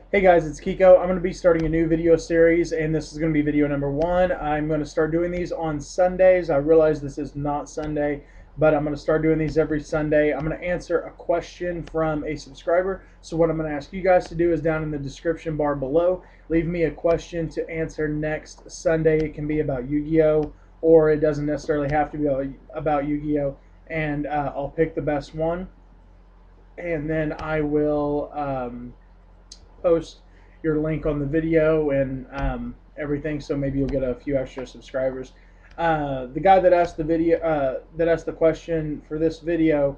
Hey guys, it's Kiko. I'm going to be starting a new video series, and this is going to be video number one. I'm going to start doing these on Sundays. I realize this is not Sunday, but I'm going to start doing these every Sunday. I'm going to answer a question from a subscriber. So what I'm going to ask you guys to do is down in the description bar below, leave me a question to answer next Sunday. It can be about Yu-Gi-Oh! Or it doesn't necessarily have to be about Yu-Gi-Oh! And I'll pick the best one, and then I will post your link on the video and everything, so maybe you'll get a few extra subscribers. The guy that asked the question for this video,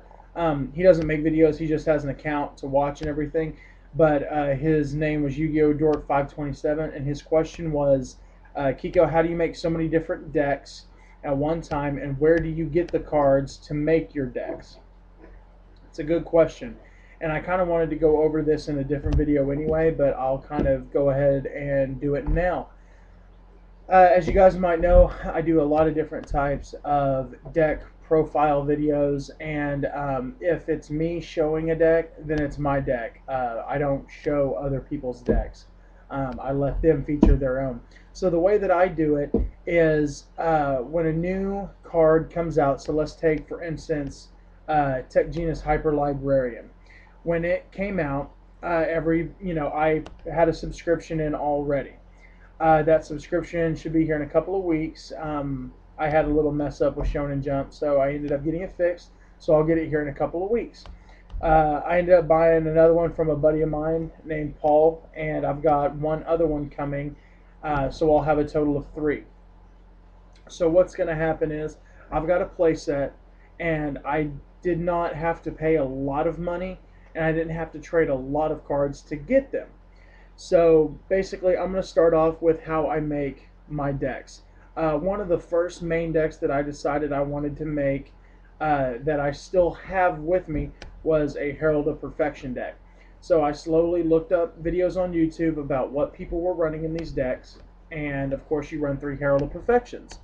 he doesn't make videos. He just has an account to watch and everything. But his name was Yu-Gi-Oh! Dork 527, and his question was, Kiko, how do you make so many different decks at one time, and where do you get the cards to make your decks? It's a good question. And I kind of wanted to go over this in a different video anyway, but I'll kind of go ahead and do it now. As you guys might know, I do a lot of different types of deck profile videos, and if it's me showing a deck, then it's my deck. I don't show other people's decks. I let them feature their own. So the way that I do it is when a new card comes out, so let's take, for instance, Tech Genus Hyper Librarian. When it came out, I had a subscription in already. That subscription should be here in a couple of weeks. I had a little mess up with Shonen Jump, so I ended up getting it fixed. So I'll get it here in a couple of weeks. I ended up buying another one from a buddy of mine named Paul, and I've got one other one coming. So I'll have a total of three. So what's going to happen is I've got a playset, and I did not have to pay a lot of money, and I didn't have to trade a lot of cards to get them. So basically, I'm going to start off with how I make my decks. One of the first main decks that I decided I wanted to make, that I still have with me, was a Herald of Perfection deck. So I slowly looked up videos on YouTube about what people were running in these decks, and of course you run 3 Herald of Perfections.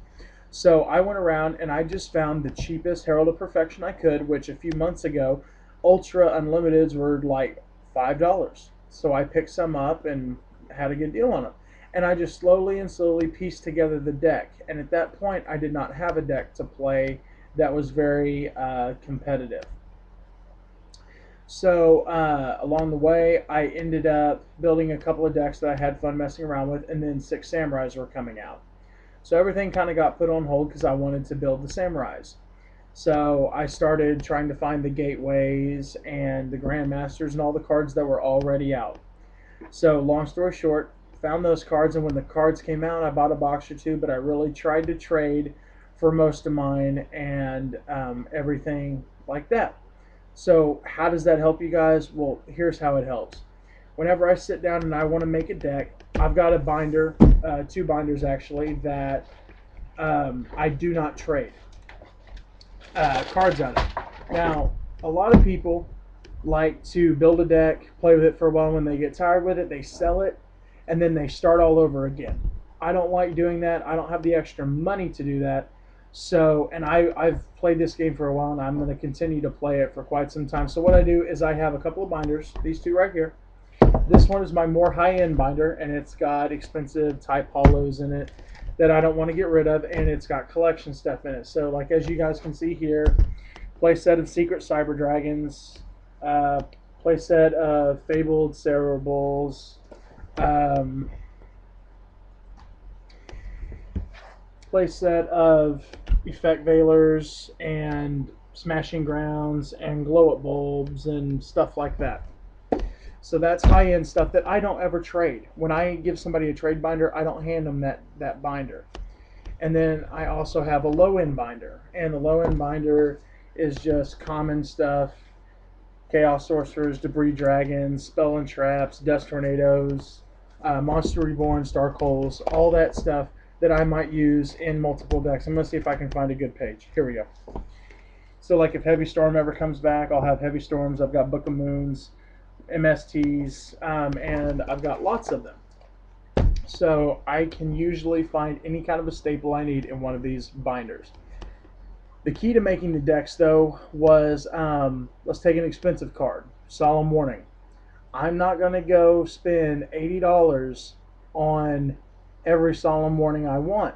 So I went around and I just found the cheapest Herald of Perfection I could, which a few months ago, Ultra Unlimiteds were like $5. So I picked some up and had a good deal on them. And I just slowly and slowly pieced together the deck. And at that point, I did not have a deck to play that was very competitive. So along the way, I ended up building a couple of decks that I had fun messing around with, and then 6 Samurais were coming out. So everything kind of got put on hold because I wanted to build the Samurais. So I started trying to find the gateways and the grandmasters and all the cards that were already out. So long story short, found those cards, and when the cards came out, I bought a box or two, but I really tried to trade for most of mine and everything like that. So how does that help you guys? Well, here's how it helps. Whenever I sit down and I want to make a deck, I've got a binder, 2 binders actually, that I do not trade cards out of. Now, a lot of people like to build a deck, play with it for a while. When they get tired with it, they sell it, and then they start all over again. I don't like doing that. I don't have the extra money to do that. So, and I've played this game for a while, and I'm going to continue to play it for quite some time. So what I do is I have a couple of binders, these 2 right here. This one is my more high-end binder, and it's got expensive type hollows in it that I don't want to get rid of, and it's got collection stuff in it. So like as you guys can see here, playset of Secret Cyber Dragons, playset of Fabled Cerebrals, playset of Effect Veilers and Smashing Grounds and Glow Up Bulbs and stuff like that. So that's high-end stuff that I don't ever trade. When I give somebody a trade binder, I don't hand them that binder. And then I also have a low-end binder. And the low-end binder is just common stuff. Chaos Sorcerers, Debris Dragons, Spell and Traps, Dust Tornadoes, Monster Reborn, Starcoals, all that stuff that I might use in multiple decks. I'm going to see if I can find a good page. Here we go. So like if Heavy Storm ever comes back, I'll have Heavy Storms. I've got Book of Moons, MSTs, and I've got lots of them. So I can usually find any kind of a staple I need in one of these binders. The key to making the decks, though, was let's take an expensive card, Solemn Warning. I'm not going to go spend $80 on every solemn warning I want.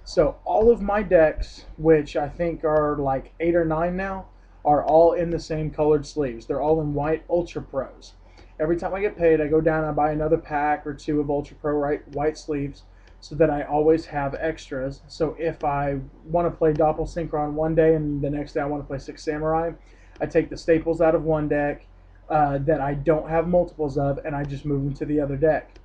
So all of my decks, which I think are like 8 or 9 now, are all in the same colored sleeves. They're all in white Ultra Pros. Every time I get paid, I go down and I buy another pack or two of Ultra Pro white sleeves so that I always have extras. So if I want to play Doppelsynchron one day and the next day I want to play Six Samurai, I take the staples out of one deck that I don't have multiples of and I just move them to the other deck.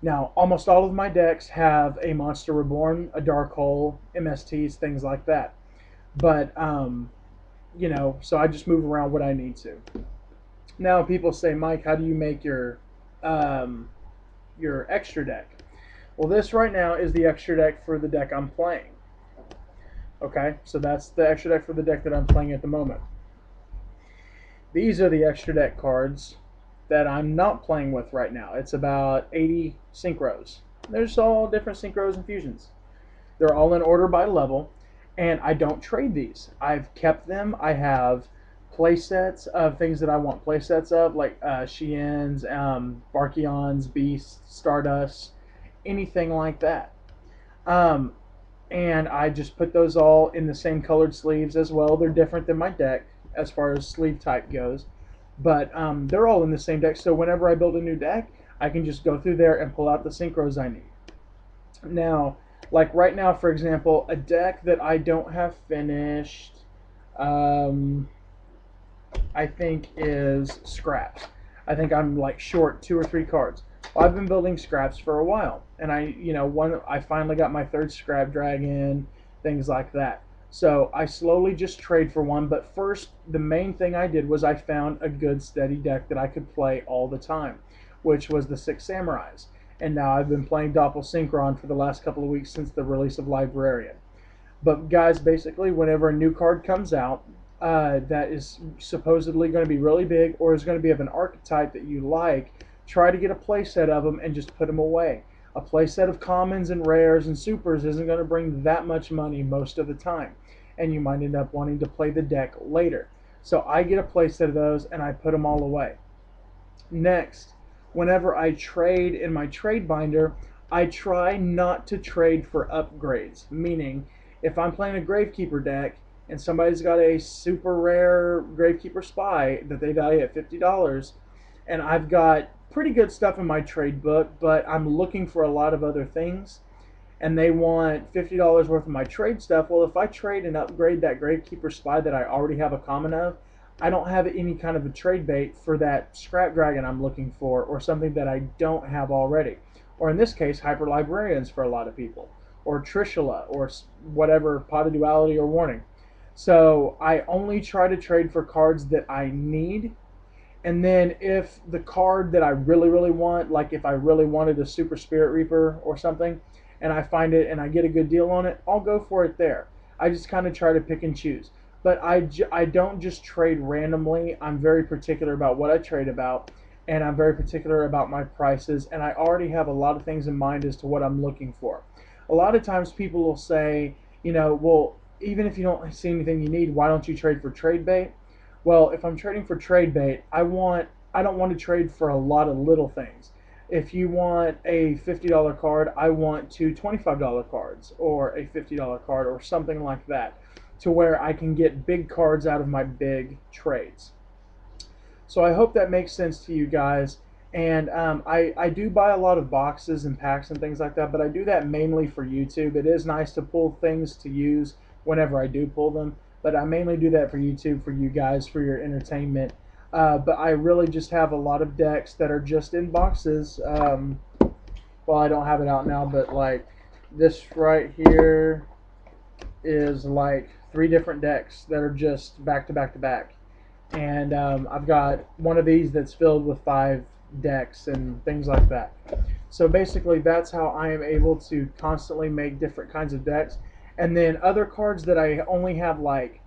Now, almost all of my decks have a Monster Reborn, a Dark Hole, MSTs, things like that. But, so I just move around what I need to. Now, people say, Mike, how do you make your extra deck? Well, this right now is the extra deck for the deck I'm playing. Okay, so that's the extra deck for the deck that I'm playing at the moment. These are the extra deck cards that I'm not playing with right now. It's about 80 synchros. There's all different synchros and fusions. They're all in order by level, and I don't trade these. I've kept them. I have play sets of things that I want play sets of, like Shiens, Barkions, Beasts, Stardust, anything like that. Um, and I just put those all in the same colored sleeves as well. They're different than my deck as far as sleeve type goes, but they're all in the same deck. So whenever I build a new deck, I can just go through there and pull out the synchros I need. Now, like right now, for example, a deck that I don't have finished, I think is Scraps. I think I'm like short 2 or 3 cards. Well, I've been building Scraps for a while, and I finally got my third Scrap Dragon, things like that. So I slowly just trade for one, but first, the main thing I did was I found a good steady deck that I could play all the time, which was the Six Samurais. And now I've been playing Doppelsynchron for the last couple of weeks since the release of Librarian. But guys, basically, whenever a new card comes out that is supposedly going to be really big or is going to be of an archetype that you like, try to get a playset of them and just put them away. A playset of commons and rares and supers isn't going to bring that much money most of the time, and you might end up wanting to play the deck later. So I get a playset of those and I put them all away. Next, whenever I trade in my trade binder, I try not to trade for upgrades, meaning if I'm playing a Gravekeeper deck and somebody's got a super rare Gravekeeper Spy that they value at $50, and I've got pretty good stuff in my trade book, but I'm looking for a lot of other things, and they want $50 worth of my trade stuff, well, if I trade and upgrade that Gravekeeper Spy that I already have a common of, I don't have any kind of a trade bait for that Scrap Dragon I'm looking for, or something that I don't have already. Or in this case, Hyper Librarians for a lot of people, or Trishula, or whatever, Pot of Duality or Warning. So I only try to trade for cards that I need. And then if the card that I really, really want, like if I really wanted a Super Spirit Reaper or something, and I find it and I get a good deal on it, I'll go for it there. I just kind of try to pick and choose. But I don't just trade randomly. I'm very particular about what I trade about, and I'm very particular about my prices, and I already have a lot of things in mind as to what I'm looking for. A lot of times people will say, well, even if you don't see anything you need, why don't you trade for trade bait? Well, if I'm trading for trade bait, I don't want to trade for a lot of little things. If you want a $50 card, I want 2 $25 cards or a $50 card or something like that, to where I can get big cards out of my big trades. So I hope that makes sense to you guys. And I do buy a lot of boxes and packs and things like that, but I do that mainly for YouTube. It is nice to pull things to use whenever I do pull them, but I mainly do that for YouTube, for you guys, for your entertainment. But I really just have a lot of decks that are just in boxes. Well, I don't have it out now, but like this right here is like 3 different decks that are just back to back to back. And I've got one of these that's filled with 5 decks and things like that. So basically that's how I am able to constantly make different kinds of decks. And then other cards that I only have like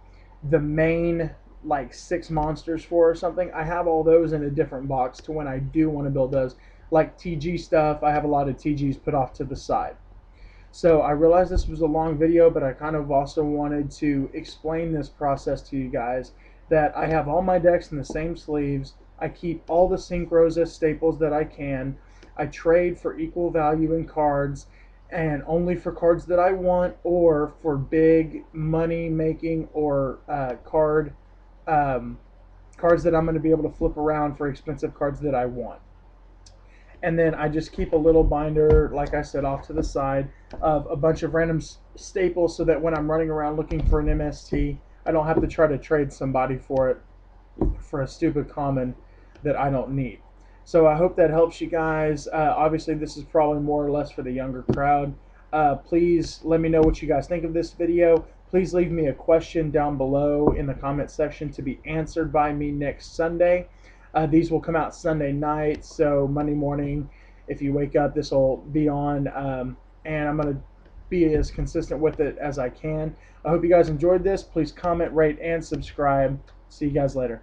the main like 6 monsters for or something, I have all those in a different box to when I do want to build those. Like TG stuff, I have a lot of TGs put off to the side. So I realized this was a long video, but I kind of also wanted to explain this process to you guys, that I have all my decks in the same sleeves. I keep all the synchros as staples that I can. I trade for equal value in cards, and only for cards that I want, or for big money making, or um, cards that I'm going to be able to flip around for expensive cards that I want. And then I just keep a little binder, like I said, off to the side of a bunch of random staples, so that when I'm running around looking for an MST, I don't have to try to trade somebody for it for a stupid common that I don't need. So I hope that helps you guys. Obviously, this is probably more or less for the younger crowd. Please let me know what you guys think of this video. Please leave me a question down below in the comment section to be answered by me next Sunday. These will come out Sunday night, so Monday morning, if you wake up, this will be on, and I'm going to be as consistent with it as I can. I hope you guys enjoyed this. Please comment, rate, and subscribe. See you guys later.